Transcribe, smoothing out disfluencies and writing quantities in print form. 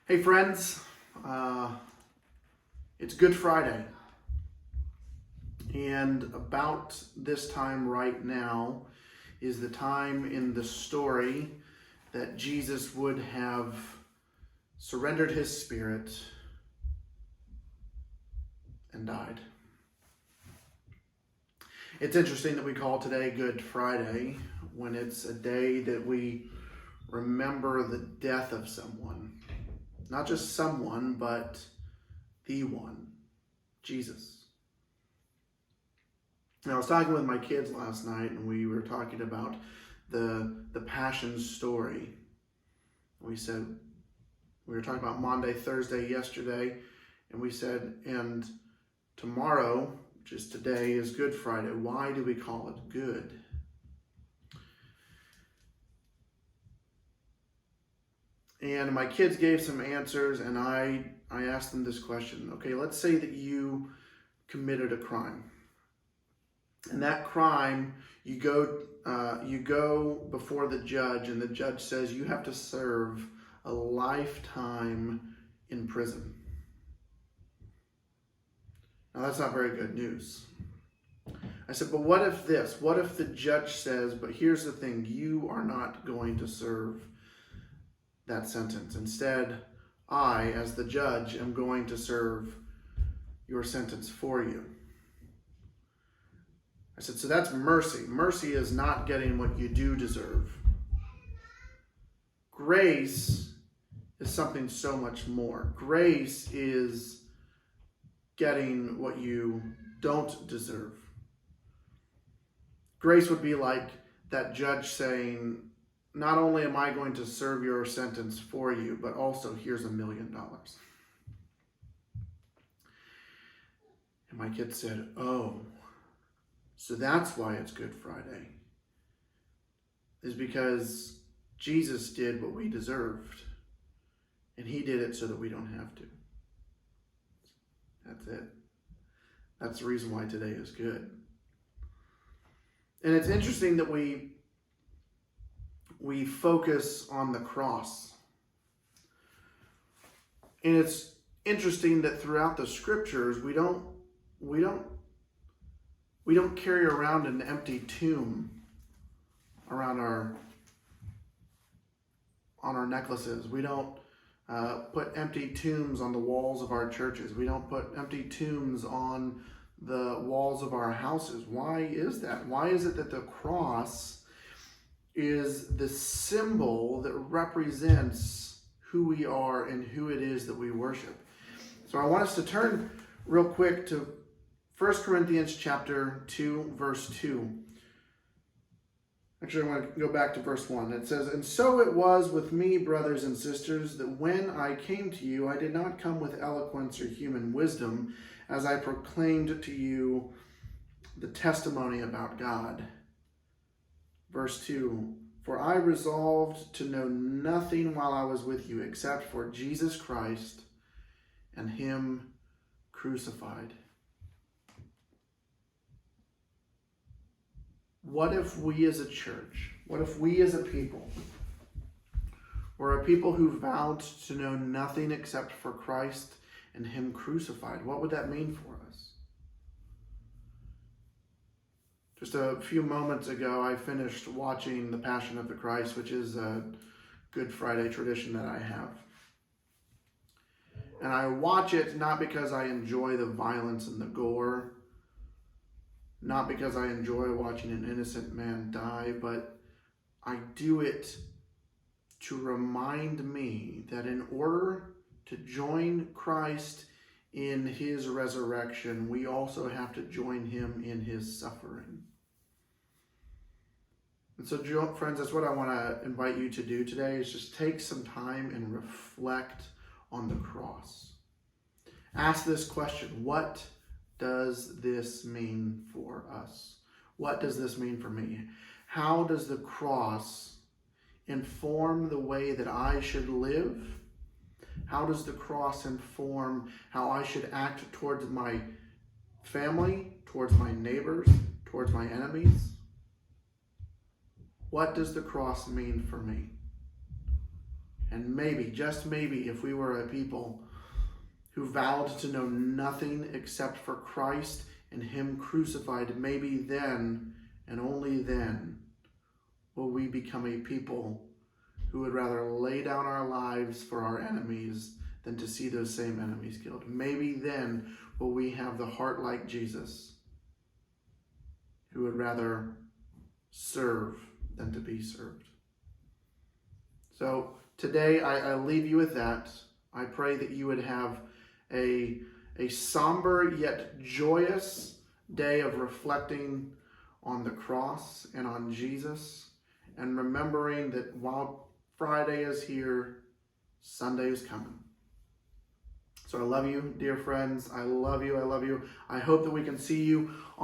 Hey friends, it's Good Friday, and about this time right now is the time in the story that Jesus would have surrendered his spirit and died. It's interesting that we call today Good Friday when it's a day that we remember the death of someone. Not just someone, but the one, Jesus. And I was talking with my kids last night, and we were talking about the Passion story. We were talking about Maundy, Thursday, yesterday, and we said, and tomorrow, which is today, is Good Friday. Why do we call it good? And my kids gave some answers, and I asked them this question. Okay, let's say that you committed a crime. And that crime, you go before the judge, and the judge says you have to serve a lifetime in prison. Now, that's not very good news. I said, but what if this? What if the judge says, but here's the thing, you are not going to serve that sentence. Instead, I, as the judge, am going to serve your sentence for you. I said, so that's mercy. Mercy is not getting what you do deserve. Grace is something so much more. Grace is getting what you don't deserve. Grace would be like that judge saying, not only am I going to serve your sentence for you, but also here's $1 million. And my kid said, oh, so that's why it's Good Friday. Is because Jesus did what we deserved. And he did it so that we don't have to. That's it. That's the reason why today is good. And it's interesting that we focus on the cross. And it's interesting that throughout the scriptures, we don't carry around an empty tomb around on our necklaces. We don't put empty tombs on the walls of our churches. We don't put empty tombs on the walls of our houses. Why is that? Why is it that the cross is the symbol that represents who we are and who it is that we worship? So I want us to turn real quick to 1 Corinthians chapter 2, verse 2. Actually, I want to go back to verse 1. It says, and so it was with me, brothers and sisters, that when I came to you, I did not come with eloquence or human wisdom, as I proclaimed to you the testimony about God. Verse 2, for I resolved to know nothing while I was with you except for Jesus Christ and him crucified. What if we as a church, what if we as a people were a people who vowed to know nothing except for Christ and him crucified? What would that mean for us? Just a few moments ago, I finished watching The Passion of the Christ, which is a Good Friday tradition that I have. And I watch it not because I enjoy the violence and the gore, not because I enjoy watching an innocent man die, but I do it to remind me that in order to join Christ in his resurrection, we also have to join him in his suffering. And so, friends, that's what I want to invite you to do today, is just take some time and reflect on the cross. Ask this question: what does this mean for us? What does this mean for me? How does the cross inform the way that I should live? How does the cross inform how I should act towards my family, towards my neighbors, towards my enemies? What does the cross mean for me? And maybe, just maybe, if we were a people who vowed to know nothing except for Christ and Him crucified, maybe then and only then will we become a people who would rather lay down our lives for our enemies than to see those same enemies killed. Maybe then will we have the heart like Jesus, who would rather serve than to be served. So today I leave you with that. I pray that you would have a somber yet joyous day of reflecting on the cross and on Jesus, and remembering that while Friday is here, Sunday is coming. So I love you, dear friends. I love you. I love you. I hope that we can see you on